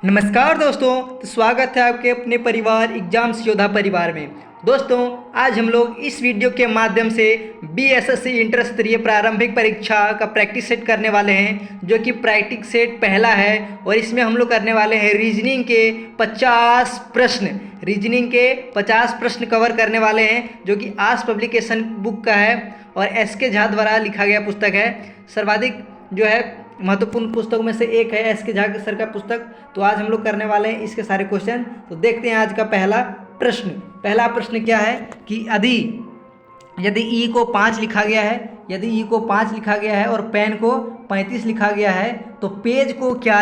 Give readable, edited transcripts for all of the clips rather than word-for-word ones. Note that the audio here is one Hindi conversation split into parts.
नमस्कार दोस्तों, तो स्वागत है आपके अपने परिवार एग्जाम्स योद्धा परिवार में। दोस्तों, आज हम लोग इस वीडियो के माध्यम से बीएसएससी इंटर स्तरीय प्रारंभिक परीक्षा का प्रैक्टिस सेट करने वाले हैं, जो कि प्रैक्टिस सेट पहला है। और इसमें हम लोग करने वाले हैं रीजनिंग के 50 प्रश्न कवर करने वाले हैं, जो कि आज पब्लिकेशन बुक का है और एस.के. झा द्वारा लिखा गया पुस्तक है। सर्वाधिक जो है महत्वपूर्ण पुस्तकों में से एक है एस.के. झा सर का पुस्तक। तो आज हम लोग करने वाले हैं इसके सारे क्वेश्चन। तो देखते हैं आज का पहला प्रश्न क्या है कि यदि ई को 5 लिखा गया है और पेन को 35 लिखा गया है, तो पेज को क्या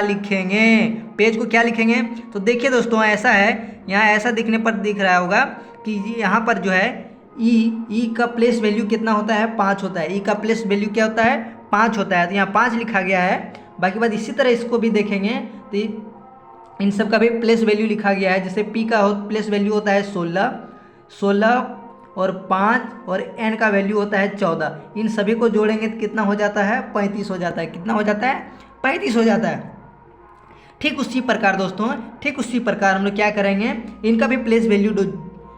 लिखेंगे। तो देखिए दोस्तों, ऐसा है, यहाँ ऐसा दिखने पर दिख रहा होगा कि यहाँ पर जो है ई का प्लेस वैल्यू कितना होता है, 5 होता है। ई का प्लेस वैल्यू क्या होता है, 5 होता है। तो यहाँ 5 लिखा गया है। बाकी बात इसी तरह इसको भी देखेंगे तो इन सब का भी प्लेस वैल्यू लिखा गया है। जैसे पी का प्लेस वैल्यू होता है 16 और 5 और एन का वैल्यू होता है 14। इन सभी को जोड़ेंगे तो कितना हो जाता है, 35 हो जाता है। कितना हो जाता है, 35 हो जाता है। ठीक उसी प्रकार दोस्तों, हम लोग क्या करेंगे, इनका भी प्लेस वैल्यू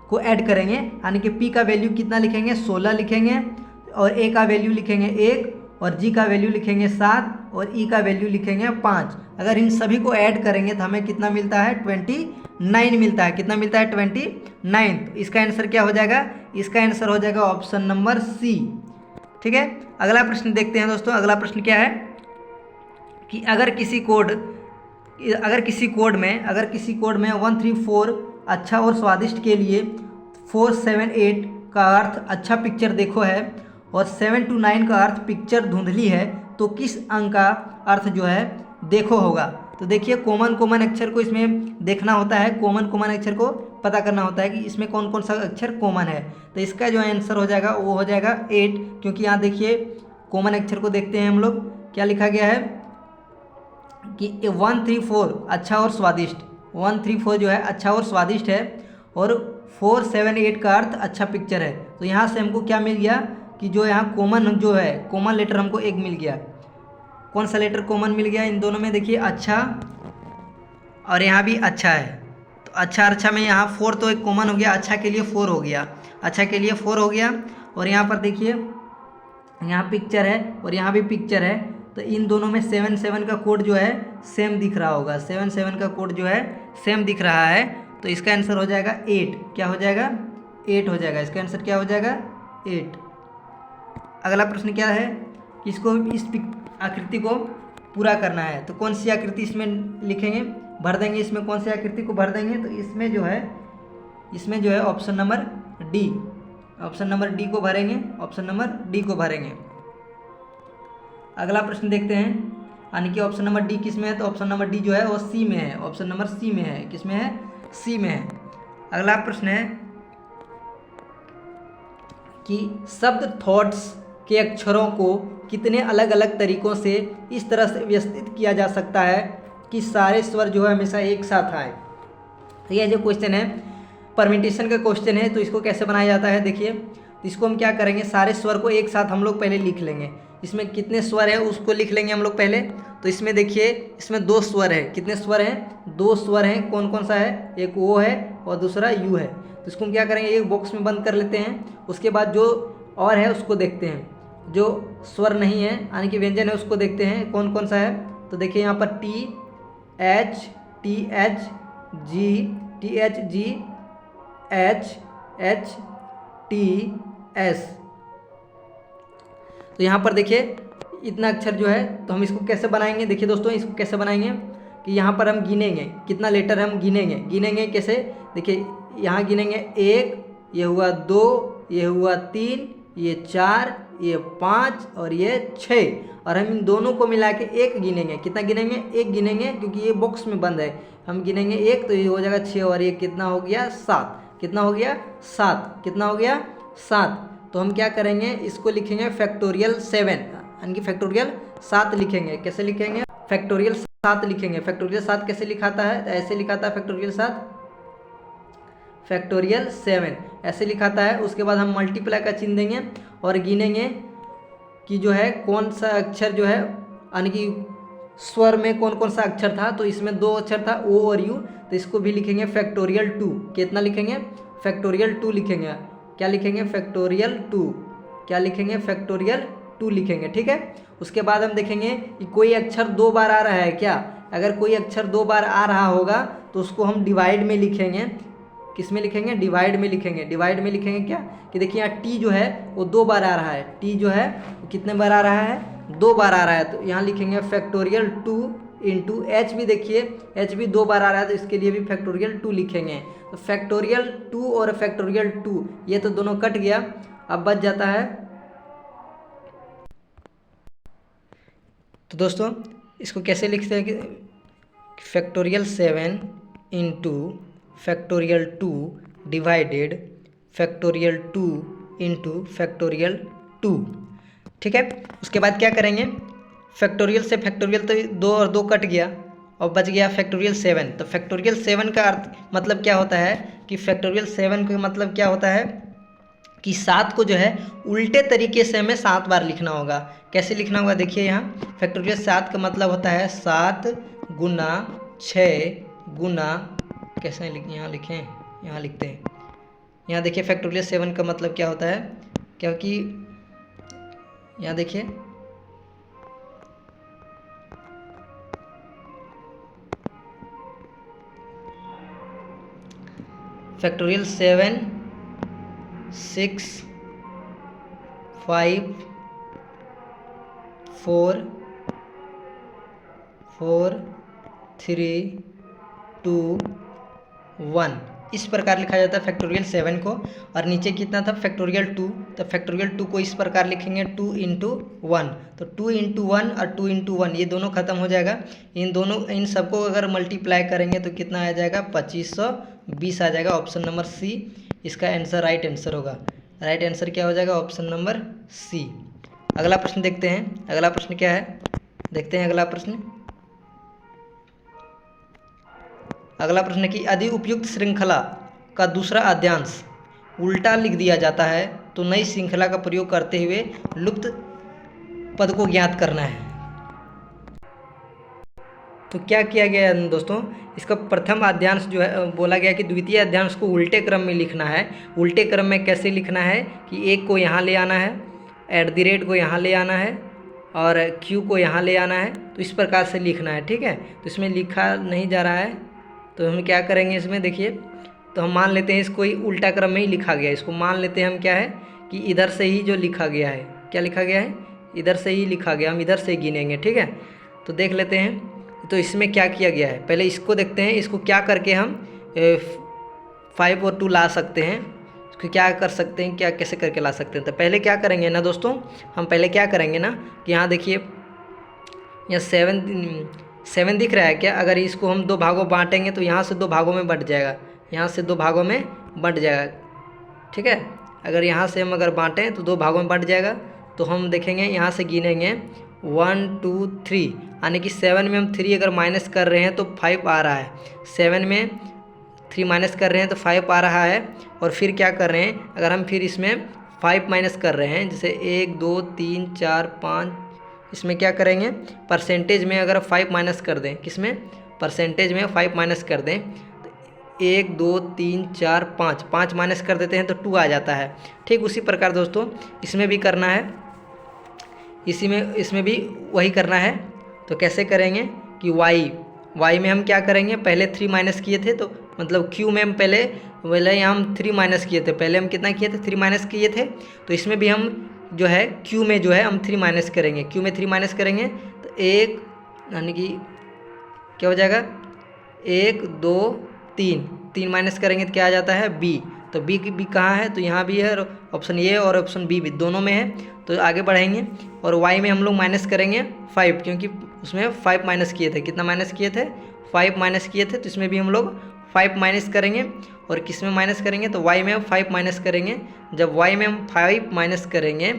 को ऐड करेंगे। यानी कि पी का वैल्यू कितना लिखेंगे, 16 लिखेंगे और ए का वैल्यू लिखेंगे 1 और जी का वैल्यू लिखेंगे 7 और ई का वैल्यू लिखेंगे 5। अगर इन सभी को ऐड करेंगे तो हमें कितना मिलता है, 29 मिलता है। कितना मिलता है, 29। तो इसका आंसर क्या हो जाएगा, इसका आंसर हो जाएगा ऑप्शन नंबर सी। ठीक है, अगला प्रश्न देखते हैं दोस्तों। अगला प्रश्न क्या है कि अगर किसी कोड में 134 अच्छा और स्वादिष्ट के लिए 478 का अर्थ अच्छा पिक्चर देखो है और 7 to 9 का अर्थ पिक्चर धुंधली है, तो किस अंक का अर्थ जो है देखो होगा। तो देखिए, कॉमन अक्षर को इसमें देखना होता है, कॉमन अक्षर को पता करना होता है कि इसमें कौन कौन सा अक्षर कॉमन है। तो इसका जो आंसर हो जाएगा वो हो जाएगा 8, क्योंकि यहाँ देखिए कॉमन अक्षर को देखते हैं हम लोग, क्या लिखा गया है कि 134 अच्छा और स्वादिष्ट, 134 जो है अच्छा और स्वादिष्ट है और 478 का अर्थ अच्छा पिक्चर है। तो यहाँ से हमको क्या मिल गया कि जो यहाँ कॉमन लेटर हमको एक मिल गया। कौन सा लेटर कॉमन मिल गया इन दोनों में, देखिए अच्छा और यहाँ भी अच्छा है। तो अच्छा में यहाँ 4 तो एक कॉमन हो गया, अच्छा के लिए 4 हो गया। और यहाँ पर देखिए, यहाँ पिक्चर है और यहाँ भी पिक्चर है। तो इन दोनों में 7 का कोड जो है सेम दिख रहा होगा, 7 का कोड जो है सेम दिख रहा है। तो इसका आंसर हो जाएगा 8। क्या हो जाएगा, 8 हो जाएगा। इसका आंसर क्या हो जाएगा, 8। अगला प्रश्न क्या है कि इसको इस आकृति को पूरा करना है। तो कौन सी आकृति इसमें लिखेंगे, भर देंगे, इसमें कौन सी आकृति को भर देंगे। तो इसमें जो है ऑप्शन नंबर डी को भरेंगे। अगला प्रश्न देखते हैं, यानी कि ऑप्शन नंबर डी किस में है। तो ऑप्शन नंबर डी जो है वो सी में है, ऑप्शन नंबर सी में है। किस में है, सी में है। अगला प्रश्न है कि शब्द थॉट्स के अक्षरों को कितने अलग अलग तरीकों से इस तरह से व्यवस्थित किया जा सकता है कि सारे स्वर जो है हमेशा एक साथ आए। तो यह जो क्वेश्चन है परम्यूटेशन का क्वेश्चन है। तो इसको कैसे बनाया जाता है, देखिए। तो इसको हम क्या करेंगे, सारे स्वर को एक साथ हम लोग पहले लिख लेंगे। इसमें कितने स्वर है उसको लिख लेंगे हम लोग पहले। तो इसमें देखिए, इसमें 2 स्वर है। कितने स्वर हैं, 2 स्वर हैं। कौन कौन सा है, एक वो है और दूसरा यू है। तो इसको हम क्या करेंगे, एक बॉक्स में बंद कर लेते हैं। उसके बाद जो और है उसको देखते हैं, जो स्वर नहीं है यानी कि व्यंजन है उसको देखते हैं कौन कौन सा है। तो देखिए यहाँ पर T H G H T S. तो यहाँ पर देखिए इतना अक्षर जो है। तो हम इसको कैसे बनाएंगे, देखिए दोस्तों, इसको कैसे बनाएंगे कि यहाँ पर हम गिनेंगे कितना लेटर हम गिनेंगे कैसे। देखिए यहाँ गिनेंगे 1, ये हुआ 2, ये हुआ 3, ये 4, ये 5 और ये 6। और हम इन दोनों को मिला के 1 गिनेंगे। कितना गिनेंगे, 1 गिनेंगे, क्योंकि ये बॉक्स में बंद है। हम गिनेंगे 1 तो ये हो जाएगा 6 और ये कितना हो गया, 7। कितना हो गया, 7। तो हम क्या करेंगे, इसको लिखेंगे फैक्टोरियल 7, यानी कि फैक्टोरियल 7 लिखेंगे। कैसे लिखेंगे, फैक्टोरियल 7 लिखेंगे। फैक्टोरियल 7 कैसे लिखाता है, तो ऐसे लिखाता है फैक्टोरियल 7, फैक्टोरियल 7 ऐसे लिखाता है। उसके बाद हम मल्टीप्लाई का चिन्ह देंगे और गिनेंगे कि जो है कौन सा अक्षर जो है, यानी कि स्वर में कौन कौन सा अक्षर था, तो इसमें 2 अक्षर था ओ और यू, तो इसको भी लिखेंगे फैक्टोरियल 2। कितना लिखेंगे? फैक्टोरियल 2 लिखेंगे। क्या लिखेंगे? फैक्टोरियल 2। क्या लिखेंगे? फैक्टोरियल 2 लिखेंगे। ठीक है। उसके बाद हम देखेंगे कि कोई अक्षर 2 बार आ रहा है क्या। अगर कोई अक्षर 2 बार आ रहा होगा तो उसको हम डिवाइड में लिखेंगे। किस में लिखेंगे? डिवाइड में लिखेंगे। डिवाइड में लिखेंगे क्या कि देखिए यहाँ टी जो है वो 2 बार आ रहा है। टी जो है वो कितने बार आ रहा है? 2 बार आ रहा है। तो यहाँ लिखेंगे फैक्टोरियल 2 इंटू एच भी, देखिए एच भी 2 बार आ रहा है तो इसके लिए भी फैक्टोरियल 2 लिखेंगे। तो फैक्टोरियल 2 और फैक्टोरियल 2 ये तो दोनों कट गया, अब बच जाता है। तो दोस्तों इसको कैसे लिखते हैं कि factorial 7 into factorial 2 divided factorial 2 into factorial 2। ठीक है। उसके बाद क्या करेंगे? फैक्टोरियल से फैक्टोरियल तो 2 और 2 कट गया और बच गया फैक्टोरियल 7। तो फैक्टोरियल 7 का अर्थ मतलब क्या होता है कि फैक्टोरियल 7 का मतलब क्या होता है कि 7 को जो है उल्टे तरीके से हमें 7 बार लिखना होगा। कैसे लिखना होगा? देखिए यहाँ फैक्टोरियल 7 का मतलब होता है 7 गुना 6 गुना, कैसे यहाँ लिखें, यहाँ लिखते हैं। यहाँ देखिए फैक्टोरियल 7 का मतलब क्या होता है, क्योंकि यहाँ देखिए फैक्टोरियल 7 6 5 4 4 3 2 1 इस प्रकार लिखा जाता है फैक्टोरियल 7 को। और नीचे कितना था? फैक्टोरियल 2। तो फैक्टोरियल 2 को इस प्रकार लिखेंगे 2 इंटू 1। तो 2 इंटू 1 और 2 इंटू 1 ये दोनों खत्म हो जाएगा। इन सबको अगर मल्टीप्लाई करेंगे तो कितना आ जाएगा? 2520 आ जाएगा। ऑप्शन नंबर सी इसका आंसर राइट आंसर होगा। राइट आंसर क्या हो जाएगा? Option number C. अगला प्रश्न देखते हैं। अगला प्रश्न क्या है, देखते हैं अगला प्रश्न। अगला प्रश्न की यदि उपयुक्त श्रृंखला का दूसरा अध्यांश उल्टा लिख दिया जाता है तो नई श्रृंखला का प्रयोग करते हुए लुप्त पद को ज्ञात करना है। तो क्या किया गया है दोस्तों? इसका प्रथम अध्यांश जो है बोला गया कि द्वितीय अध्यांश को उल्टे क्रम में लिखना है। उल्टे क्रम में कैसे लिखना है कि एक को यहाँ ले आना है, @ को यहाँ ले आना है और Q को यहाँ ले आना है। तो इस प्रकार से लिखना है। ठीक है। तो इसमें लिखा नहीं जा रहा है तो हम क्या करेंगे इसमें, देखिए तो हम मान लेते हैं इसको ही उल्टा क्रम में ही लिखा गया है। इसको मान लेते हैं हम क्या है कि इधर से ही जो लिखा गया है, क्या लिखा गया है? इधर से ही लिखा गया, हम इधर से गिनेंगे। ठीक है। तो देख लेते हैं तो इसमें क्या किया गया है, पहले इसको देखते हैं। इसको क्या करके हम 5 और 2 ला सकते हैं, इसको क्या कर सकते हैं, क्या कैसे करके ला सकते हैं। तो पहले क्या करेंगे ना दोस्तों, हम पहले क्या करेंगे ना कि यहाँ देखिए यहाँ 7 दिख रहा है क्या? अगर इसको हम 2 भागों बांटेंगे तो यहाँ से 2 भागों में बंट जाएगा, यहाँ से 2 भागों में बंट जाएगा। ठीक है। अगर यहाँ से हम अगर बांटें तो 2 भागों में बंट जाएगा। तो हम देखेंगे यहाँ से गिनेंगे 1 2 3, यानी कि 7 में हम 3 अगर माइनस कर रहे हैं तो 5 आ रहा है। 7 में 3 माइनस कर रहे हैं तो 5 आ रहा है। और फिर क्या कर रहे हैं, अगर हम फिर इसमें 5 माइनस कर रहे हैं, जैसे 1 2 3 4 5, इसमें क्या करेंगे परसेंटेज में अगर 5 माइनस कर दें, किसमें? परसेंटेज में 5 माइनस कर दें तो 1 2 3 4 5 माइनस कर देते हैं तो 2 आ जाता है। ठीक उसी प्रकार दोस्तों इसमें भी करना है, इसमें भी वही करना है। तो कैसे करेंगे कि y में हम क्या करेंगे, पहले 3 माइनस किए थे तो मतलब Q में हम पहले यहाँ हम 3 माइनस किए थे, पहले हम कितना किए थे? 3 माइनस किए थे। तो इसमें भी हम जो है Q में जो है हम 3 माइनस करेंगे। Q में 3 माइनस करेंगे तो 1, यानी कि क्या हो जाएगा 1 2 3 माइनस करेंगे तो क्या आ जाता है? B। तो B कहाँ है? तो यहाँ भी है, ऑप्शन ए और ऑप्शन बी भी दोनों में है। तो आगे बढ़ाएंगे और y में हम लोग माइनस करेंगे 5, क्योंकि उसमें 5 माइनस किए थे। कितना माइनस किए थे? 5 माइनस किए थे। तो इसमें भी हम लोग 5 माइनस करेंगे। और किस में माइनस करेंगे? तो y में हम 5 माइनस करेंगे। जब y में हम 5 माइनस करेंगे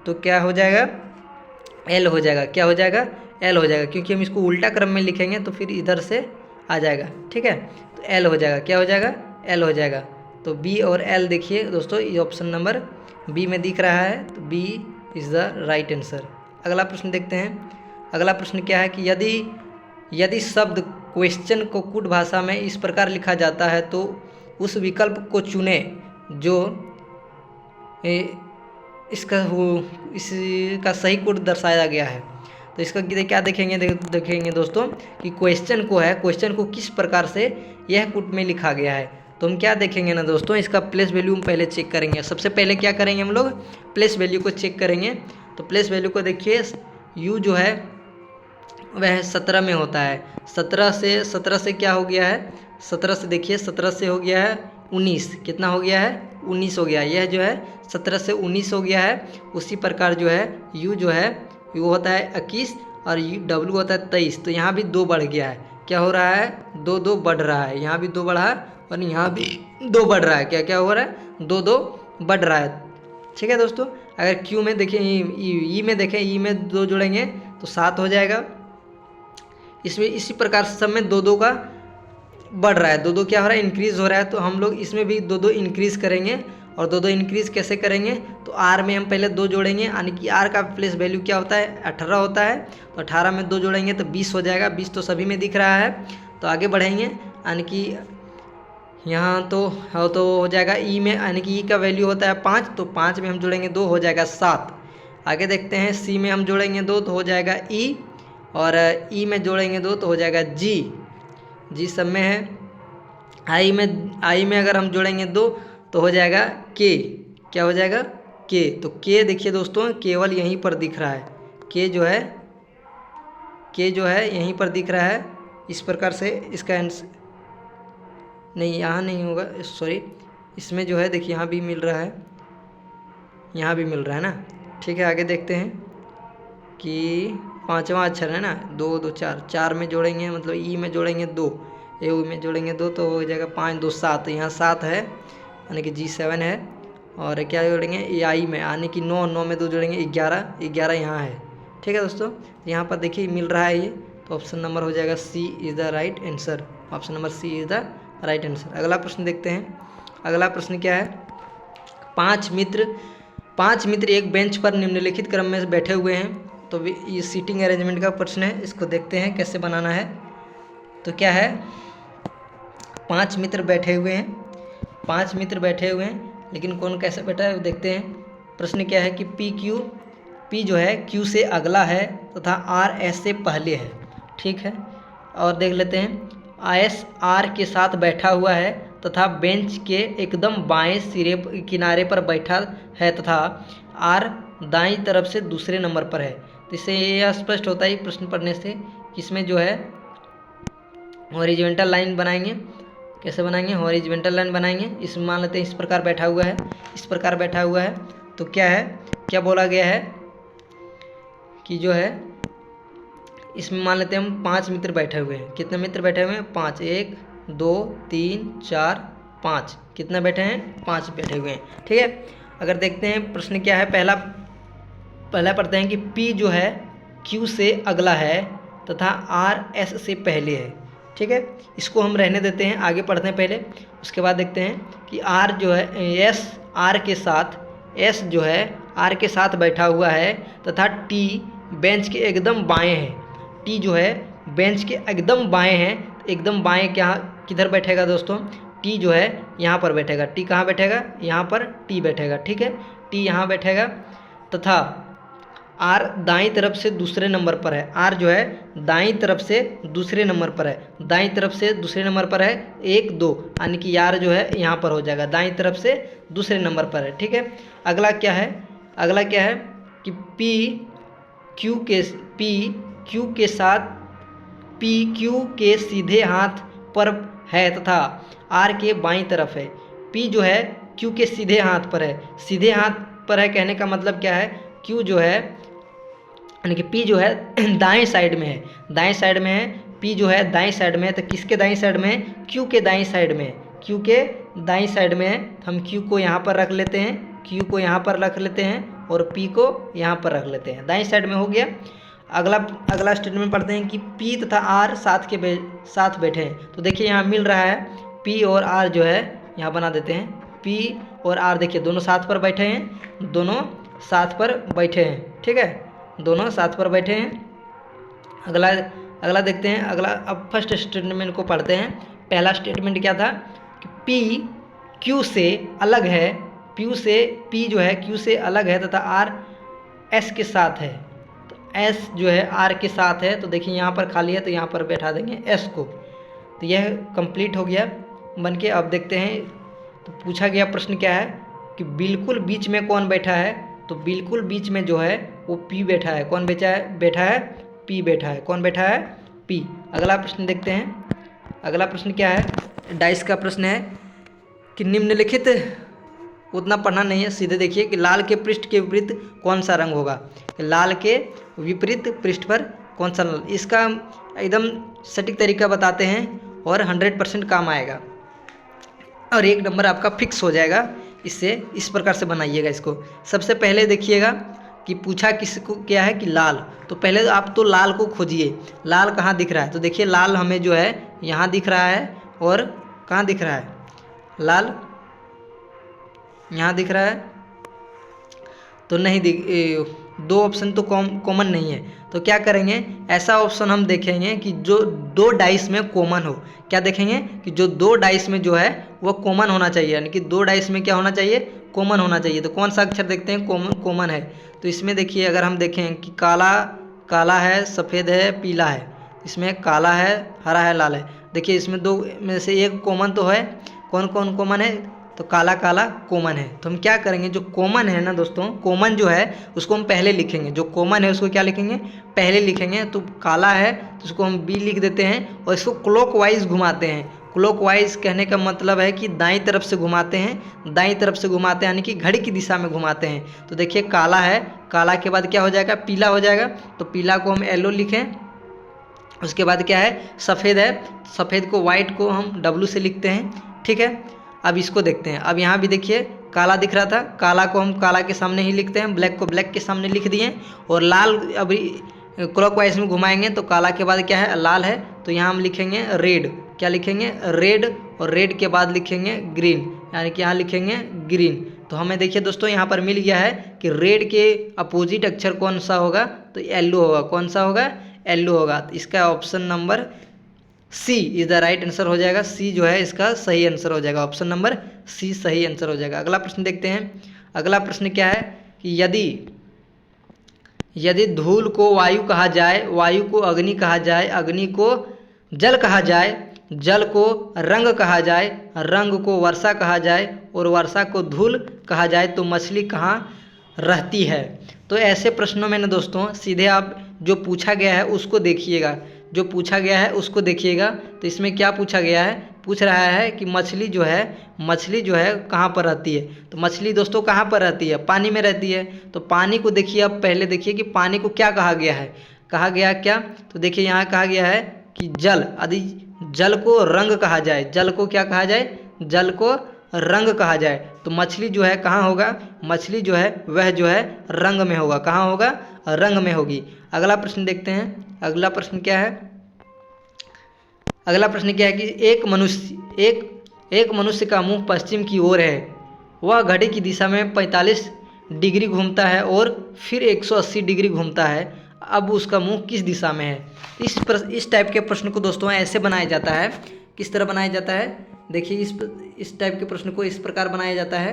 तो क्या हो जाएगा? L हो जाएगा। क्या हो जाएगा? L हो जाएगा, क्योंकि हम इसको उल्टा क्रम में लिखेंगे तो फिर इधर से आ जाएगा। ठीक है। तो L हो जाएगा। क्या हो जाएगा? L हो जाएगा। तो B और L देखिए दोस्तों, ये ऑप्शन नंबर B में दिख रहा है, तो B is the right answer. अगला प्रश्न देखते हैं। अगला प्रश्न क्या है कि यदि शब्द क्वेश्चन को कूट भाषा में इस प्रकार लिखा जाता है तो उस विकल्प को चुने जो इसका सही कूट दर्शाया गया है। तो इसका क्या देखेंगे दोस्तों कि क्वेश्चन को किस प्रकार से यह कूट में लिखा गया है। तो हम क्या देखेंगे ना दोस्तों, इसका प्लेस वैल्यू हम पहले चेक करेंगे। सबसे पहले क्या करेंगे हम लोग, प्लेस वैल्यू को चेक करेंगे। तो प्लेस वैल्यू को देखिए, u जो है वह 17 में होता है। 17 से क्या हो गया है, 17 से देखिए 17 से हो गया है 19, कितना हो गया है 19 हो गया। यह जो है 17 से 19 हो गया है। उसी प्रकार जो है u जो है वो होता है 21 और w होता है 23। तो यहाँ भी 2 बढ़ गया है। क्या हो रहा है, 2 बढ़ रहा है। यहाँ भी 2 बढ़ा है और यहाँ भी 2 बढ़ रहा है। क्या क्या हो रहा है, 2 बढ़ रहा है। ठीक है दोस्तों, अगर Q में देखें, ई में देखें, ई में 2 जोड़ेंगे तो 7 हो जाएगा। इसमें इसी प्रकार सब में 2 का बढ़ रहा है, 2 क्या हो रहा है, इंक्रीज़ हो रहा है। तो हम लोग इसमें भी 2 इंक्रीज़ करेंगे। और 2 इंक्रीज़ कैसे करेंगे, तो r में हम पहले 2 जोड़ेंगे, यानी कि r का प्लेस वैल्यू क्या होता है 18 होता है। तो 18 में 2 जोड़ेंगे तो 20 हो जाएगा। 20 तो सभी में दिख रहा है। तो आगे बढ़ेंगे, यानी कि यहाँ तो हो जाएगा ई में, यानी कि ई का वैल्यू होता है 5। तो 5 में हम जोड़ेंगे 2 हो जाएगा 7। आगे देखते हैं, सी में हम जोड़ेंगे 2 तो हो जाएगा ई, और ई में जोड़ेंगे 2 तो हो जाएगा जी सब में है। आई में अगर हम जोड़ेंगे 2 तो हो जाएगा के, क्या हो जाएगा के। तो के देखिए दोस्तों, केवल यहीं पर दिख रहा है। के जो है यहीं पर दिख रहा है। इस प्रकार से इसका आंसर नहीं, यहाँ नहीं होगा, सॉरी। इसमें जो है देखिए यहाँ भी मिल रहा है, यहाँ भी मिल रहा है ना। ठीक है, आगे देखते हैं कि 5वां अक्षर है ना, 2 4 में जोड़ेंगे, मतलब ई में जोड़ेंगे 2, ए में जोड़ेंगे 2 तो हो जाएगा 5 2 7। यहाँ 7 है, यानी कि G7 है। और क्या जोड़ेंगे, ए आई में, यानी कि 9 में 2 जोड़ेंगे 11 यहाँ है। ठीक है दोस्तों, यहाँ पर देखिए मिल रहा है ये। तो ऑप्शन नंबर हो जाएगा C is the right answer. Option number C is the right answer. अगला प्रश्न देखते हैं। अगला प्रश्न क्या है, 5 मित्र एक बेंच पर निम्नलिखित क्रम में बैठे हुए हैं। तो ये सीटिंग अरेंजमेंट का प्रश्न है, इसको देखते हैं कैसे बनाना है। तो क्या है, 5 मित्र बैठे हुए हैं, लेकिन कौन कैसे बैठा है देखते हैं। प्रश्न क्या है कि पी जो है क्यू से अगला है तथा आर एस से पहले है। ठीक है, और देख लेते हैं, एस आर के साथ बैठा हुआ है तथा बेंच के एकदम बाएं किनारे पर बैठा है तथा आर दाईं तरफ से दूसरे नंबर पर है। तो इससे यह स्पष्ट होता है प्रश्न पढ़ने से कि इसमें जो है हॉरिजॉन्टल लाइन बनाएंगे। कैसे बनाएंगे, हॉरिजॉन्टल लाइन बनाएंगे। इसमें मान लेते हैं इस प्रकार बैठा हुआ है। तो क्या बोला गया है कि जो है इसमें मान लेते हैं हम 5 मित्र बैठे हुए हैं। कितने मित्र बैठे हुए हैं, 5, 1 2 3 4 5। कितना बैठे हैं, 5 बैठे हुए हैं। ठीक है, अगर देखते हैं प्रश्न क्या है, पहला पढ़ते हैं कि P जो है Q से अगला है तथा R S से पहले है। ठीक है, इसको हम रहने देते हैं, आगे पढ़ते हैं पहले। उसके बाद देखते हैं कि R जो है S जो है R के साथ बैठा हुआ है तथा T बेंच के एकदम बाएं है। T जो है बेंच के एकदम बाएं है। एकदम बाएं किधर बैठेगा दोस्तों, T जो है यहाँ पर बैठेगा। T कहाँ बैठेगा, यहाँ पर T बैठेगा। ठीक है, T यहाँ बैठेगा तथा R दाईं तरफ से दूसरे नंबर पर है। R जो है दाईं तरफ से दूसरे नंबर पर है। 1 2, यानी कि R जो है यहाँ पर हो जाएगा, दाईं तरफ से दूसरे नंबर पर है। ठीक है, अगला क्या है कि P Q के सीधे हाथ पर है तथा R के बाईं तरफ है। P जो है Q के सीधे हाथ पर है। सीधे हाथ पर है कहने का मतलब क्या है, Q जो है यानी कि P जो है दाएं साइड में है। P जो है दाएं साइड में है। तो किसके दाएं साइड में है, Q के दाएं साइड में है। Q के दाएं साइड में है, तो हम Q को यहाँ पर रख लेते हैं, और P को यहाँ पर रख लेते हैं। दाएं साइड में हो गया। अगला स्टेटमेंट पढ़ते हैं कि P तथा R साथ बैठे हैं। तो देखिए यहाँ मिल रहा है P और R जो है, यहाँ बना देते हैं। P और R देखिए दोनों साथ पर बैठे हैं। ठीक है, दोनों साथ पर बैठे हैं। अगला अगला देखते हैं। अगला अब फर्स्ट स्टेटमेंट को पढ़ते हैं। पहला स्टेटमेंट क्या था कि P Q से अलग है, P जो है Q से अलग है तथा R S के साथ है। तो S जो है R के साथ है, तो देखिए यहाँ पर खाली है तो यहाँ पर बैठा देंगे S को। तो यह कंप्लीट हो गया बन के। अब देखते हैं तो पूछा गया प्रश्न क्या है कि बिल्कुल बीच में कौन बैठा है। तो बिल्कुल बीच में जो है वो P बैठा है। कौन बैठा है? P बैठा है। कौन बैठा है? P। अगला प्रश्न देखते हैं। अगला प्रश्न क्या है? डाइस का प्रश्न है कि निम्नलिखित, उतना पढ़ना नहीं है, सीधे देखिए कि लाल के पृष्ठ के विपरीत कौन सा रंग होगा। लाल के विपरीत पृष्ठ पर कौन सा रंग, इसका एकदम सटीक तरीका बताते हैं और 100% काम आएगा और 1 नंबर आपका फिक्स हो जाएगा इससे। इस प्रकार से बनाइएगा इसको। सबसे पहले देखिएगा कि पूछा किसको क्या है कि लाल। तो पहले आप तो लाल को खोजिए, लाल कहाँ दिख रहा है। तो देखिए लाल हमें जो है यहाँ दिख रहा है और कहाँ दिख रहा है, लाल यहाँ दिख रहा है। तो नहीं दो ऑप्शन तो कॉमन नहीं है। तो क्या करेंगे, ऐसा ऑप्शन हम देखेंगे कि जो 2 डाइस में कॉमन हो। क्या देखेंगे कि जो 2 डाइस में जो है वो कॉमन होना चाहिए, यानी कि 2 डाइस में क्या होना चाहिए, कॉमन होना चाहिए। तो कौन सा अक्षर देखते हैं कॉमन है। तो इसमें देखिए अगर हम देखें कि काला है, सफ़ेद है, पीला है, इसमें काला है, हरा है, लाल है। देखिए इसमें 2 में से एक कॉमन तो है। कौन कौन कॉमन है? तो काला कॉमन है। तो हम क्या करेंगे, जो कॉमन है ना दोस्तों, कॉमन जो है उसको हम पहले लिखेंगे। जो कॉमन है उसको क्या लिखेंगे, पहले लिखेंगे। तो काला है तो उसको हम बी लिख देते हैं और इसको क्लॉकवाइज घुमाते हैं। क्लॉकवाइज कहने का मतलब है कि दाईं तरफ से घुमाते हैं, दाईं तरफ से घुमाते हैं यानी कि घड़ी की दिशा में घुमाते हैं। तो देखिए काला है, काला के बाद क्या हो जाएगा, पीला हो जाएगा। तो पीला को हम येलो लिखें। उसके बाद क्या है, सफ़ेद है, सफ़ेद को वाइट को हम W से लिखते हैं। ठीक है, अब इसको देखते हैं। अब यहाँ भी देखिए काला दिख रहा था, काला को हम काला के सामने ही लिखते हैं, ब्लैक को ब्लैक के सामने लिख दिए। और लाल अभी क्लॉकवाइज में घुमाएंगे तो काला के बाद क्या है, लाल है। तो यहाँ हम लिखेंगे रेड। क्या लिखेंगे, रेड। और रेड के बाद लिखेंगे ग्रीन, यानी कि यहाँ लिखेंगे ग्रीन। तो हमें देखिए दोस्तों यहाँ पर मिल गया है कि रेड के अपोजिट अक्षर कौन सा होगा, तो येलो होगा। कौन सा होगा, येलो होगा। तो इसका option number C is the right answer हो जाएगा। सी जो है इसका सही आंसर हो जाएगा। ऑप्शन नंबर सी सही आंसर हो जाएगा। अगला प्रश्न देखते हैं। अगला प्रश्न क्या है कि यदि धूल को वायु कहा जाए, वायु को अग्नि कहा जाए, अग्नि को जल कहा जाए, जल को रंग कहा जाए, रंग को वर्षा कहा जाए और वर्षा को धूल कहा जाए, तो मछली कहाँ रहती है। तो ऐसे प्रश्नों में ना दोस्तों सीधे आप जो पूछा गया है उसको देखिएगा, जो पूछा गया है उसको देखिएगा। तो इसमें क्या पूछा गया है, पूछ रहा है कि मछली जो है कहाँ पर रहती है। तो मछली दोस्तों कहाँ पर रहती है, पानी में रहती है। तो पानी को देखिए, अब पहले देखिए कि पानी को क्या कहा गया है, कहा गया क्या। तो देखिए यहाँ कहा गया है कि जल, यदि जल को रंग कहा जाए, जल को क्या कहा जाए, जल को रंग कहा जाए, तो मछली जो है कहाँ होगा, मछली जो है वह जो है रंग में होगा। कहाँ होगा, रंग में होगी। अगला प्रश्न देखते हैं। अगला प्रश्न क्या है, अगला प्रश्न क्या है कि एक मनुष्य का मुंह पश्चिम की ओर है, वह घड़ी की दिशा में 45 डिग्री घूमता है और फिर 180 डिग्री घूमता है। अब उसका मुंह किस दिशा में है। इस टाइप के प्रश्न को दोस्तों ऐसे बनाया जाता है। किस तरह बनाया जाता है, देखिए इस टाइप के प्रश्न को इस प्रकार बनाया जाता है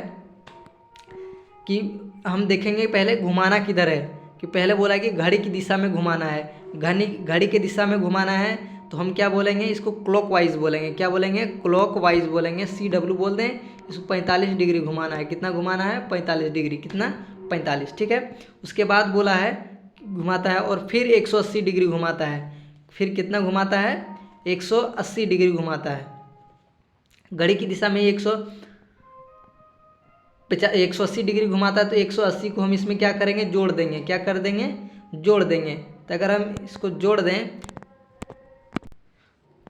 कि हम देखेंगे पहले घुमाना किधर है। कि पहले बोला कि घड़ी की दिशा में घुमाना है, घड़ी की दिशा में घुमाना है। तो हम क्या बोलेंगे, इसको क्लॉकवाइज बोलेंगे। क्या बोलेंगे, क्लॉकवाइज बोलेंगे। CW बोल दें। इसको 45 डिग्री घुमाना है। कितना घुमाना है, 45 डिग्री। कितना, 45। ठीक है, उसके बाद बोला है घुमाता है और फिर 180 डिग्री घुमाता है। फिर कितना घुमाता है, 180 डिग्री घुमाता है। घड़ी की दिशा में 180 डिग्री घुमाता है। तो 180 को हम इसमें क्या करेंगे, जोड़ देंगे। क्या कर देंगे, जोड़ देंगे। तो अगर हम इसको जोड़ दें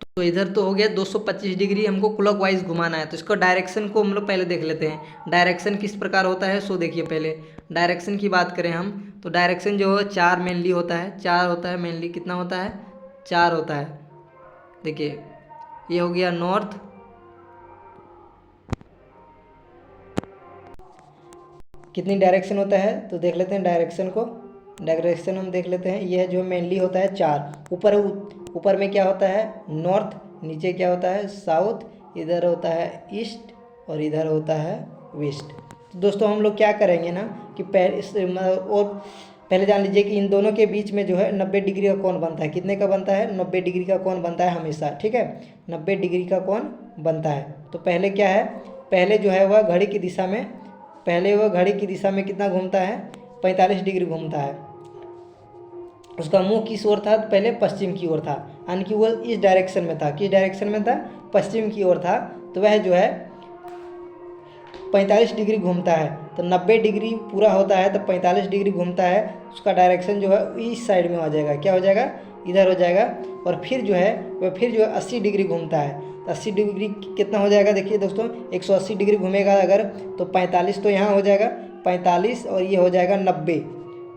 तो इधर तो हो गया 225 डिग्री हमको क्लॉकवाइज घुमाना है। तो इसको डायरेक्शन को हम लोग पहले देख लेते हैं, डायरेक्शन किस प्रकार होता है। सो देखिए पहले डायरेक्शन की बात करें हम, तो डायरेक्शन जो है 4 मेनली होता है, 4 होता है मेनली। कितना होता है, 4 होता है। देखिए ये हो गया नॉर्थ, कितनी डायरेक्शन होता है तो देख लेते हैं डायरेक्शन को। डायरेक्शन हम देख लेते हैं। यह जो मेनली होता है 4, ऊपर में क्या होता है नॉर्थ, नीचे क्या होता है साउथ, इधर होता है ईस्ट और इधर होता है वेस्ट। तो दोस्तों हम लोग क्या करेंगे ना कि पहले जान लीजिए कि इन दोनों के बीच में जो है 90 डिग्री का कोण बनता है। कितने का बनता है 90 डिग्री का कोण बनता है हमेशा, ठीक है 90 डिग्री का कोण बनता है। तो पहले क्या है, पहले जो है वह घड़ी की दिशा में, पहले वह घड़ी की दिशा में कितना घूमता है 45 डिग्री घूमता है। उसका मुंह किस ओर था, पहले पश्चिम की ओर था, यानी कि वह इस डायरेक्शन में था। किस डायरेक्शन में था, पश्चिम की ओर था। तो वह जो है 45 डिग्री घूमता है। तो 90 डिग्री पूरा होता है तो 45 डिग्री घूमता है, उसका डायरेक्शन जो है इस साइड में हो जाएगा, क्या हो जाएगा इधर हो जाएगा। और फिर जो है वह फिर जो है 80 डिग्री घूमता है। तो 80 डिग्री कितना हो जाएगा, देखिए दोस्तों 180 डिग्री घूमेगा अगर, तो 45 तो यहाँ हो जाएगा 45 और ये हो जाएगा 90,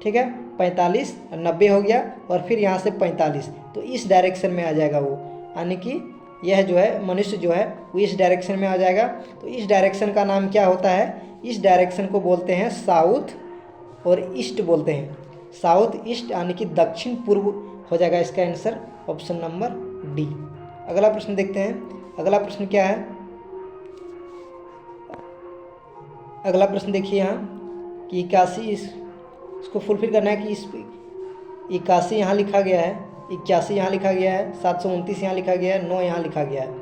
ठीक है 45 और 90 हो गया। और फिर यहाँ से 45, तो इस डायरेक्शन में आ जाएगा वो, यानी कि यह जो है मनुष्य जो है वो इस डायरेक्शन में आ जाएगा। तो इस डायरेक्शन का नाम क्या होता है, इस डायरेक्शन को बोलते हैं साउथ और ईस्ट बोलते हैं। साउथ ईस्ट यानी कि दक्षिण पूर्व हो जाएगा इसका आंसर, ऑप्शन नंबर डी। अगला प्रश्न देखते हैं। अगला प्रश्न क्या है, अगला प्रश्न देखिए यहाँ कि 81, इसको फुलफिल करना है कि इस 81 यहाँ लिखा गया है, 81 यहाँ लिखा गया है, 729 यहाँ लिखा गया है, 9 यहाँ लिखा गया है।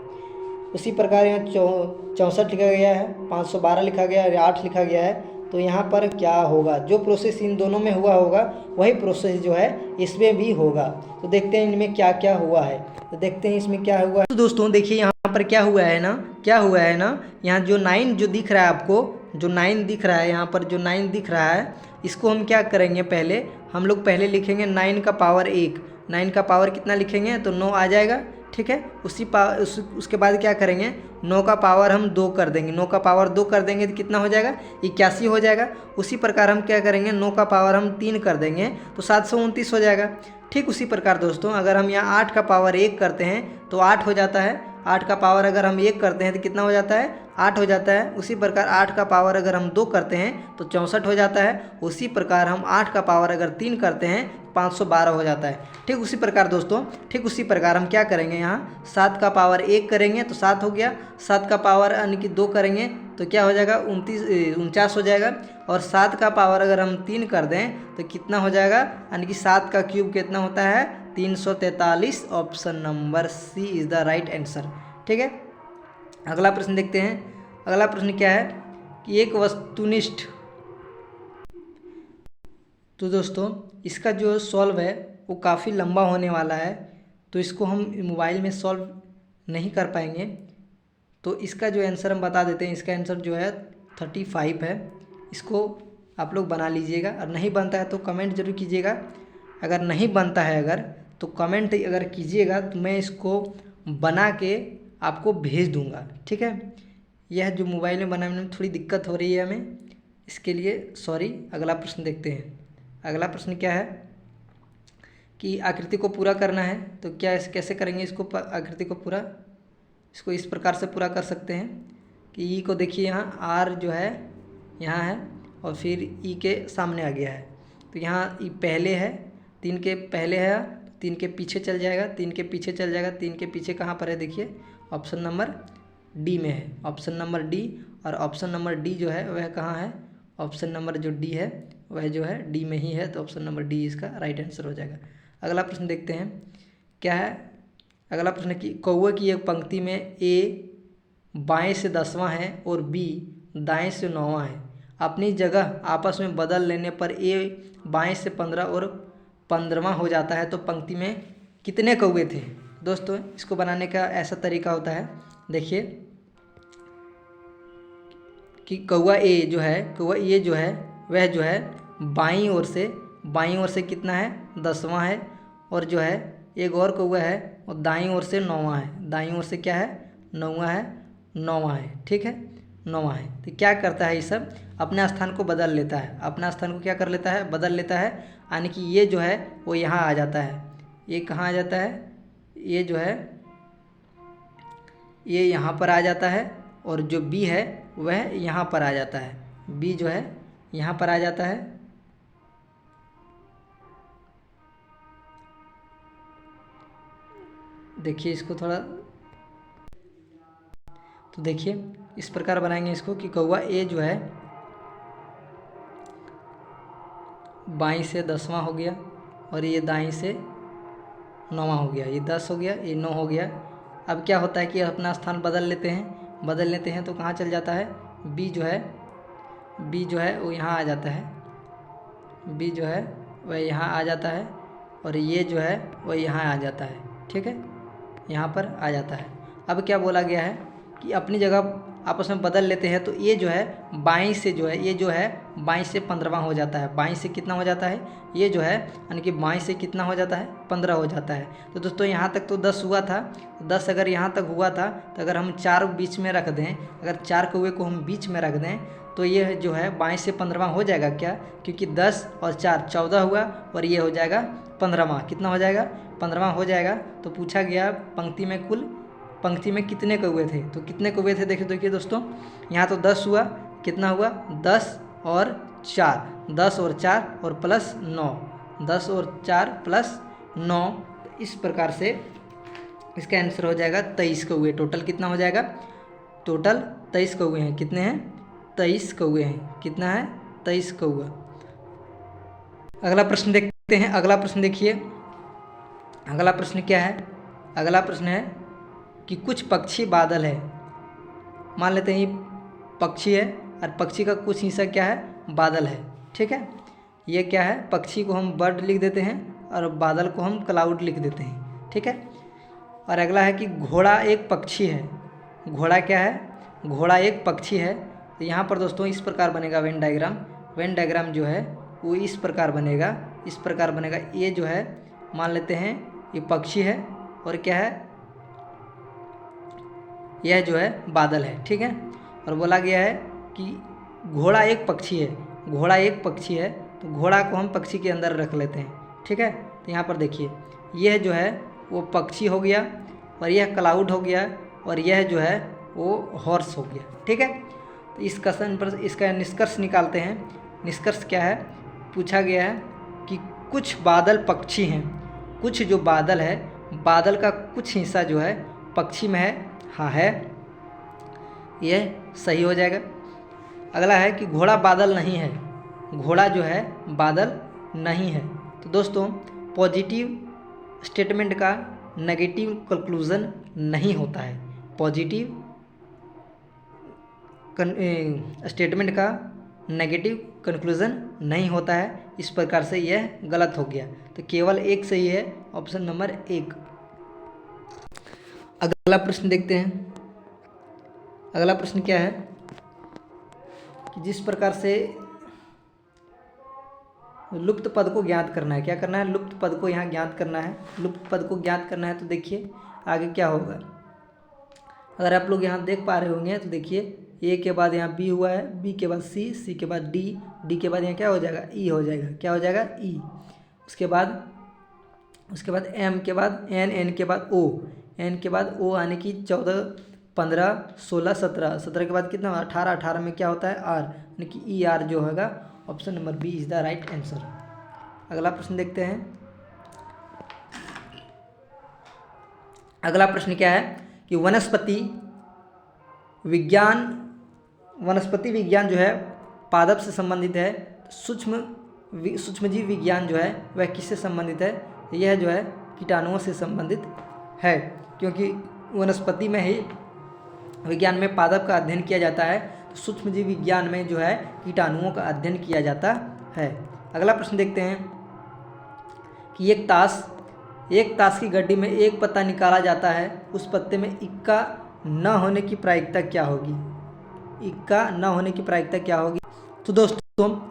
उसी प्रकार यहाँ 64 लिखा गया है, 512 लिखा गया है, 8 लिखा गया है। तो यहाँ पर क्या होगा, जो प्रोसेस इन दोनों में हुआ होगा वही प्रोसेस जो है इसमें भी होगा। तो देखते हैं इनमें क्या क्या हुआ है। तो देखते हैं इसमें क्या हुआ है। तो दोस्तों देखिए यहाँ पर क्या हुआ है ना, क्या हुआ है ना, यहाँ जो 9 जो दिख रहा है आपको, जो 9 दिख रहा है यहाँ पर, जो 9 दिख रहा है, इसको हम क्या करेंगे, पहले हम लोग पहले लिखेंगे 9 का पावर 1। 9 का पावर कितना लिखेंगे तो 9 आ जाएगा, ठीक है। उसके बाद क्या करेंगे, 9 का पावर हम 2 कर देंगे। 9 का पावर 2 कर देंगे तो कितना हो जाएगा 81 हो जाएगा। उसी प्रकार हम क्या करेंगे, 9 का पावर हम 3 कर देंगे तो 729 हो जाएगा। ठीक उसी प्रकार दोस्तों अगर हम यहाँ 8 का पावर 1 करते हैं तो 8 हो जाता है। 8 का पावर अगर हम 1 करते हैं तो कितना हो जाता है 8 हो जाता है। उसी प्रकार 8 का पावर अगर हम 2 करते हैं तो 64 हो जाता है। उसी प्रकार हम 8 का पावर अगर 3 करते हैं 512 हो जाता है। ठीक उसी प्रकार दोस्तों, ठीक उसी प्रकार हम क्या करेंगे, यहाँ 7 का पावर 1 करेंगे तो 7 हो गया। 7 का पावर यानी कि 2 करेंगे तो क्या हो जाएगा 49 हो जाएगा। और 7 का पावर अगर हम 3 कर दें तो कितना हो जाएगा, यानी कि 7 का क्यूब कितना होता है 343। Option number C is the right answer. ठीक है, अगला प्रश्न देखते हैं। अगला प्रश्न क्या है कि एक वस्तुनिष्ठ, तो दोस्तों इसका जो सॉल्व है वो काफ़ी लंबा होने वाला है, तो इसको हम मोबाइल में सॉल्व नहीं कर पाएंगे। तो इसका जो आंसर हम बता देते हैं। इसका आंसर जो है 35 है। इसको आप लोग बना लीजिएगा, और नहीं बनता है तो कमेंट जरूर कीजिएगा। अगर नहीं बनता है अगर तो कमेंट अगर कीजिएगा तो मैं इसको बना के आपको भेज दूंगा। ठीक है, यह जो मोबाइल में बनाने में थोड़ी दिक्कत हो रही है हमें, इसके लिए सॉरी। अगला प्रश्न देखते हैं। अगला प्रश्न क्या है कि आकृति को पूरा करना है, तो क्या कैसे करेंगे इसको, आकृति को पूरा, इसको इस प्रकार से पूरा कर सकते हैं कि ई को देखिए यहाँ आर जो है यहाँ है और फिर ई के सामने आ गया है। तो यहाँ ई पहले है, 3 के पहले है, 3 के पीछे चल जाएगा, 3 के पीछे चल जाएगा। 3 के पीछे कहाँ पर है देखिए, ऑप्शन नंबर डी में है, ऑप्शन नंबर डी। और ऑप्शन नंबर डी जो है वह कहाँ है, ऑप्शन नंबर जो डी है वह जो है डी में ही है। तो ऑप्शन नंबर डी इसका राइट आंसर हो जाएगा। अगला प्रश्न देखते हैं क्या है। अगला प्रश्न कि कौवे की एक पंक्ति में ए बाएं से 10वां है और बी दाएं से 9वां है। अपनी जगह आपस में बदल लेने पर ए बाएं से 15 और 15वां हो जाता है, तो पंक्ति में कितने कौवे थे। दोस्तों इसको बनाने का ऐसा तरीका होता है, देखिए कि कौवा ए जो है, कौवा ए जो है वह जो है बाईं ओर से कितना है 10वां है। और जो है एक और कौवा है और दाईं ओर से 9वां है। दाईं ओर से क्या है 9वां है। ठीक है, 9वां है। तो क्या करता है ये सब अपने स्थान को बदल लेता है, अपना स्थान को क्या कर लेता है बदल लेता है। यानी कि ये जो है वो यहाँ आ जाता है, ये कहाँ आ जाता है, ये जो है ये यहाँ पर आ जाता है। और जो बी है वह यहाँ पर आ जाता है, बी जो है यहाँ पर आ जाता है। देखिए इसको थोड़ा, तो देखिए इस प्रकार बनाएंगे इसको कि कौवा ए जो है बाईं से 10वां हो गया और ये दाईं से 9वां हो गया, ये 10 हो गया, ये 9 हो गया। अब क्या होता है कि अपना स्थान बदल लेते हैं, तो कहाँ चल जाता है, बी जो है वो यहाँ आ जाता है, बी जो है वह यहाँ आ जाता है और ये जो है वह यहाँ आ जाता है। ठीक है, यहाँ पर आ जाता है। अब क्या बोला गया है कि अपनी जगह आपस में बदल लेते हैं, तो ये जो है बाईं से जो है, ये जो है बाईं से 15वां हो जाता है। बाईं से कितना हो जाता है, ये जो है यानी कि बाईं से कितना हो जाता है, 15 हो जाता है। तो दोस्तों यहाँ तक तो 10 हुआ था, 10 अगर यहाँ तक हुआ था तो अगर हम 4 बीच में रख दें, अगर 4 कौवे को हम बीच में रख दें तो ये जो है बाईं से 15वां हो जाएगा क्या, क्योंकि 10 और 4 14 हुआ और ये हो जाएगा 15वां। कितना हो जाएगा, 15वां हो जाएगा। तो पूछा गया पंक्ति में कितने कौवे थे, तो कितने कौवे थे देखिए दोस्तों, यहाँ तो 10 हुआ, कितना हुआ 10 और 4, 10 और 4 और प्लस 9, 10 और 4 प्लस 9। तो इस प्रकार से इसका आंसर हो जाएगा 23 कौवे। टोटल कितना हो जाएगा, टोटल 23 कौवे हैं। कितने हैं, 23 कौवे हैं। कितना है, 23 कौवा। अगला प्रश्न देखते हैं। अगला प्रश्न देखिए, अगला प्रश्न क्या है, अगला प्रश्न है कि कुछ पक्षी बादल है। मान लेते हैं ये पक्षी है और पक्षी का कुछ हिस्सा क्या है, बादल है। ठीक है, ये क्या है, पक्षी को हम बर्ड लिख देते हैं और बादल को हम क्लाउड लिख देते हैं। ठीक है, और अगला है कि घोड़ा एक पक्षी है। घोड़ा क्या है, घोड़ा एक पक्षी है। तो यहाँ पर दोस्तों इस प्रकार बनेगा वेन डायग्राम। वेन डायग्राम जो है वो इस प्रकार बनेगा, इस प्रकार बनेगा। ये जो है मान लेते हैं ये पक्षी है और क्या है, यह जो है बादल है। ठीक है, और बोला गया है कि घोड़ा एक पक्षी है, घोड़ा एक पक्षी है, तो घोड़ा को हम पक्षी के अंदर रख लेते हैं। ठीक है, तो यहाँ पर देखिए यह जो है वो पक्षी हो गया और यह क्लाउड हो गया और यह जो है वो हॉर्स हो गया। ठीक है, तो इस क्वेश्चन पर इसका निष्कर्ष निकालते हैं। निष्कर्ष क्या है, पूछा गया है कि कुछ बादल पक्षी हैं, कुछ जो बादल है, बादल का कुछ हिस्सा जो है पक्षी में है। हाँ है, यह सही हो जाएगा। अगला है कि घोड़ा बादल नहीं है, घोड़ा जो है बादल नहीं है। तो दोस्तों पॉजिटिव स्टेटमेंट का नेगेटिव कंक्लूज़न नहीं होता है, पॉजिटिव स्टेटमेंट का नेगेटिव कंक्लूज़न नहीं होता है। इस प्रकार से यह गलत हो गया। तो केवल एक सही है, ऑप्शन नंबर 1। अगला प्रश्न देखते हैं। अगला प्रश्न क्या है कि जिस प्रकार से लुप्त पद को ज्ञात करना है, क्या करना है, लुप्त पद को यहाँ ज्ञात करना है। लुप्त पद को ज्ञात करना है तो देखिए आगे क्या होगा। अगर आप लोग यहाँ देख पा रहे होंगे तो देखिए ए के बाद यहाँ बी हुआ है, बी के बाद सी, सी के बाद डी, डी के बाद यहाँ क्या हो जाएगा, ई हो जाएगा। क्या हो जाएगा, ई। उसके बाद एम के बाद एन, एन के बाद ओ, एन के बाद ओ आने की 14 15 16 17, 17 के बाद कितना 18, 18 में क्या होता है आर, यानी कि ई आर जो होगा। Option number B is the right answer. अगला प्रश्न देखते हैं। अगला प्रश्न क्या है कि वनस्पति विज्ञान जो है पादप से संबंधित है, सूक्ष्मजीव विज्ञान जो है वह किससे संबंधित है। यह जो है कीटाणुओं से संबंधित है, क्योंकि वनस्पति में ही विज्ञान में पादप का अध्ययन किया जाता है, तो सूक्ष्मजीव विज्ञान में जो है कीटाणुओं का अध्ययन किया जाता है। अगला प्रश्न देखते हैं कि एक ताश की गड्डी में एक पत्ता निकाला जाता है, उस पत्ते में इक्का न होने की प्रायिकता क्या होगी। इक्का न होने की प्रायिकता क्या होगी। तो दोस्तों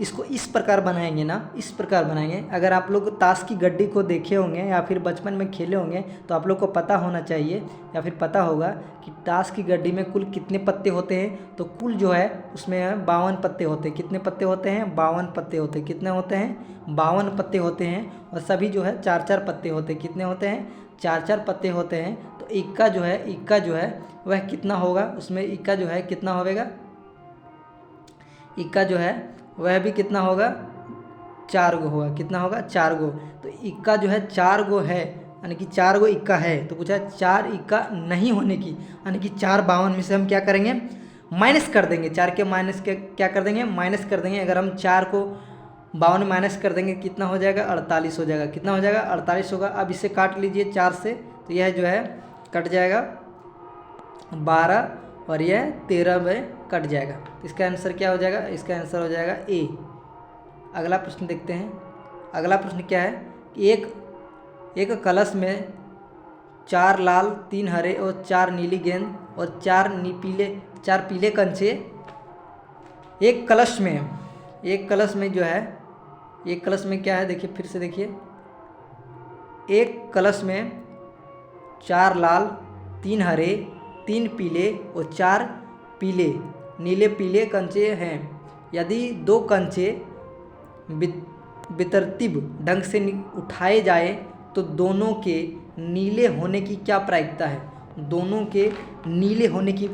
इसको इस प्रकार बनाएंगे ना, इस प्रकार बनाएंगे। अगर आप लोग ताश की गड्डी को देखे होंगे या फिर बचपन में खेले होंगे तो आप लोग को पता होना चाहिए या फिर पता होगा कि ताश की गड्डी में कुल कितने पत्ते होते हैं। तो कुल जो है उसमें 52 पत्ते होते हैं। कितने पत्ते होते हैं, 52 पत्ते होते हैं। कितने होते हैं, 52 पत्ते होते हैं। और सभी जो है 4-4 पत्ते होते हैं। कितने होते हैं, 4-4 पत्ते होते हैं। तो इक्का जो है वह कितना होगा, उसमें इक्का जो है कितना होगा, इक्का जो है वह भी कितना होगा, 4 गो होगा। कितना होगा, 4 गो। तो इक्का जो है 4 गो है, यानी कि 4 गो इक्का है, तो पूछा 4 इक्का नहीं होने की, यानी कि 4 52 में से हम क्या करेंगे, माइनस कर देंगे। 4 के माइनस के क्या कर देंगे, माइनस कर देंगे। अगर हम 4 को 52 में माइनस कर देंगे कितना हो जाएगा, 48 हो जाएगा। कितना हो जाएगा, 48 होगा। अब इसे काट लीजिए 4 से, तो यह जो है कट जाएगा 12 और यह 13 में कट जाएगा। तो इसका आंसर क्या हो जाएगा, इसका आंसर हो जाएगा ए। अगला प्रश्न देखते हैं। अगला प्रश्न क्या है, एक कलश में 4 लाल 3 हरे और 4 नीली गेंद और 4 पीले कंचे एक कलश में जो है, एक कलश में क्या है, देखिए फिर से देखिए, एक कलश में 4 लाल 3 हरे 3 पीले और 4 नीले पीले कंचे हैं। यदि 2 कंचे बेतरतीब ढंग से उठाए जाए तो दोनों के नीले होने की क्या प्रायिकता है, दोनों के नीले होने की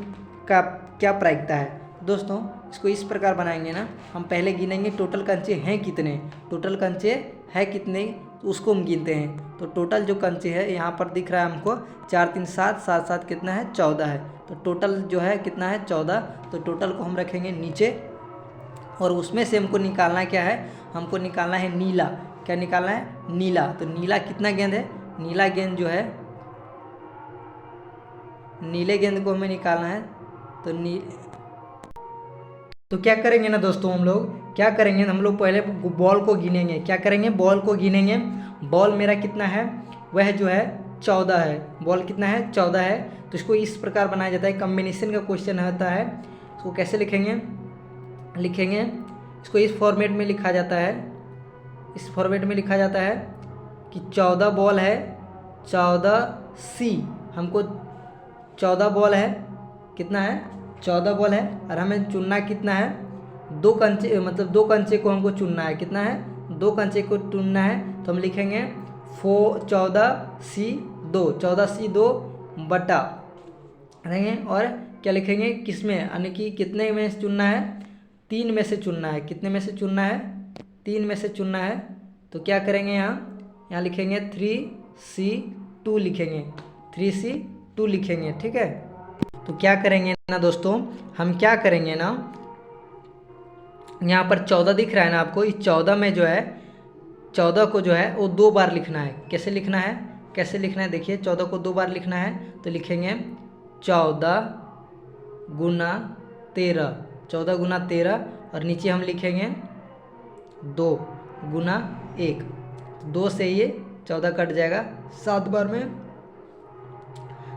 क्या प्रायिकता है। दोस्तों इसको इस प्रकार बनाएंगे ना, हम पहले गिनेंगे टोटल कंचे हैं कितने, टोटल कंचे हैं कितने उसको हम गिनते हैं। तो टोटल जो कंचे है यहाँ पर दिख रहा है हमको 4 3 7 7 7 कितना है, 14 है। तो टोटल जो है कितना है, 14। तो टोटल को हम रखेंगे नीचे और उसमें से हमको निकालना क्या है, हमको निकालना है नीला। क्या निकालना है, नीला। तो नीला कितना गेंद है, नीला गेंद जो है, नीले गेंद को हमें निकालना है। तो क्या करेंगे ना दोस्तों, हम लोग क्या करेंगे, हम लोग पहले बॉल को गिनेंगे। क्या करेंगे, बॉल को गिनेंगे। बॉल मेरा कितना है, वह जो है 14 है। बॉल कितना है, 14 है। तो इसको इस प्रकार बनाया जाता है, कम्बिनेशन का क्वेश्चन होता है। इसको कैसे लिखेंगे, इसको इस फॉर्मेट में लिखा जाता है, इस फॉर्मेट में लिखा जाता है कि 14 बॉल है, 14C, हमको 14 बॉल है, कितना है, 14 बॉल है। और हमें चुनना कितना है, 2 कंचे, मतलब 2 कंचे को हमको चुनना है। कितना है, 2 कंचे को चुनना है। तो हम लिखेंगे 14C2 बटा रहेंगे। और क्या लिखेंगे, किसमें, यानी कि कितने में से चुनना है, 3 में से चुनना है। कितने में से चुनना है, 3 में से चुनना है। तो क्या करेंगे, यहाँ लिखेंगे 3C2 लिखेंगे, 3C2 लिखेंगे, ठीक है। तो क्या करेंगे ना दोस्तों, हम क्या करेंगे ना, यहाँ पर 14 दिख रहा है ना आपको, इस 14 में जो है, 14 को जो है वो 2 बार लिखना है। कैसे लिखना है, देखिए 14 को 2 बार लिखना है। तो लिखेंगे 14 गुना 13, 14 गुना 13, और नीचे हम लिखेंगे 2 गुना 1। 2 से ये 14 कट जाएगा 7 बार में।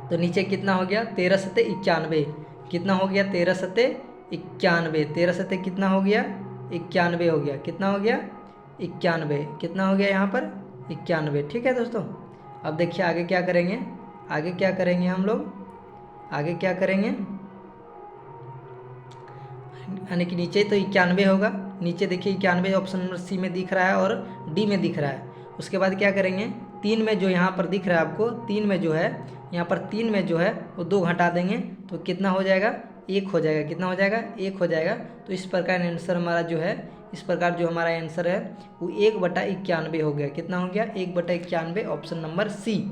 तो नीचे कितना हो गया, 13 सत्ते 91। कितना हो गया, 13 सत्ते 91। 13 सत्ते कितना हो गया, 91 हो गया। कितना हो गया, 91। कितना हो गया यहाँ पर, 91, ठीक है दोस्तों। अब देखिए आगे क्या करेंगे, हम लोग आगे क्या करेंगे, यानी कि नीचे तो 91 होगा। नीचे देखिए 91 ऑप्शन नंबर सी में दिख रहा है और डी में दिख रहा है। उसके बाद क्या करेंगे, 3 में जो यहाँ पर दिख रहा है आपको, 3 में जो है, यहाँ पर 3 में जो है वो 2 घटा देंगे तो कितना हो जाएगा, 1 हो जाएगा। कितना हो जाएगा, 1 हो जाएगा। तो इस प्रकार आंसर हमारा जो है, इस प्रकार जो हमारा आंसर है वो 1/91 हो गया। कितना हो गया, 1/91, ऑप्शन नंबर सी।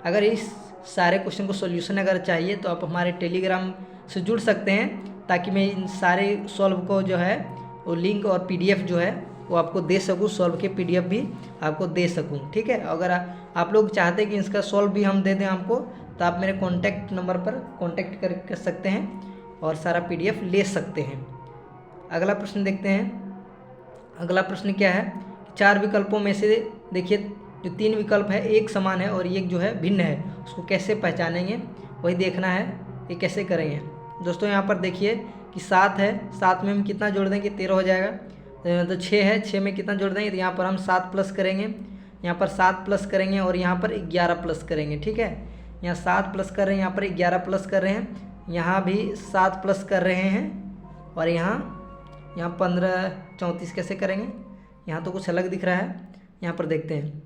अगर इस सारे क्वेश्चन को सॉल्यूशन अगर चाहिए तो आप हमारे टेलीग्राम से जुड़ सकते हैं, ताकि मैं इन सारे सॉल्व को जो है वो लिंक और पीडीएफ जो है वो आपको दे सकूँ, सॉल्व के पीडीएफ भी आपको दे सकूँ, ठीक है। अगर आप लोग चाहते हैं कि इसका सॉल्व भी हम दे दें आपको, तो आप मेरे कॉन्टैक्ट नंबर पर कॉन्टैक्ट कर सकते हैं और सारा पीडीएफ ले सकते हैं। अगला प्रश्न देखते हैं। अगला प्रश्न क्या है, 4 विकल्पों में से देखिए जो 3 विकल्प है एक समान है और एक जो है भिन्न है, उसको कैसे पहचानेंगे वही देखना है। ये कैसे करेंगे दोस्तों, यहाँ पर देखिए कि 7 है, 7 में हम कितना जोड़ देंगे, 13 हो जाएगा। तो 6 है, 6 में कितना जोड़ देंगे, तो यहाँ पर हम 7 प्लस करेंगे, यहाँ पर 7 प्लस करेंगे और यहाँ पर 11 प्लस करेंगे, ठीक है। यहाँ 7 प्लस कर रहे हैं, यहाँ पर 11 प्लस कर रहे हैं, यहाँ भी 7 प्लस कर रहे हैं और यहाँ 15 34 कैसे करेंगे, यहाँ तो कुछ अलग दिख रहा है। यहाँ पर देखते हैं,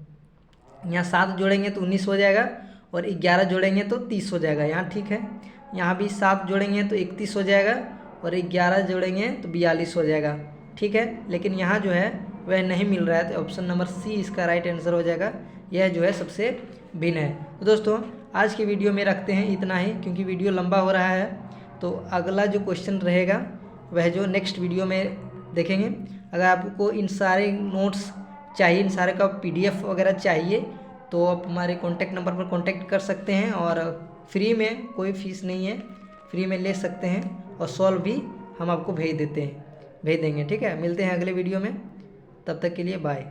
यहाँ 7 जोड़ेंगे तो 19 हो जाएगा और 11 जोड़ेंगे तो 30 हो जाएगा, यहाँ ठीक है। यहाँ भी 7 जोड़ेंगे तो 31 हो जाएगा और 11 जोड़ेंगे तो 42 हो जाएगा, ठीक है। लेकिन यहाँ जो है वह नहीं मिल रहा है, तो ऑप्शन नंबर सी इसका राइट आंसर हो जाएगा। यह जो है सबसे भिन्न है। तो दोस्तों आज की वीडियो में रखते हैं इतना ही, क्योंकि वीडियो लंबा हो रहा है। तो अगला जो क्वेश्चन रहेगा वह जो नेक्स्ट वीडियो में देखेंगे। अगर आपको इन सारे नोट्स चाहिए, इन सारे का PDF वगैरह चाहिए, तो आप हमारे कॉन्टैक्ट नंबर पर कॉन्टैक्ट कर सकते हैं और फ्री में, कोई फीस नहीं है, फ्री में ले सकते हैं और सॉल्व भी हम आपको भेज देंगे। ठीक है, मिलते हैं अगले वीडियो में, तब तक के लिए बाय।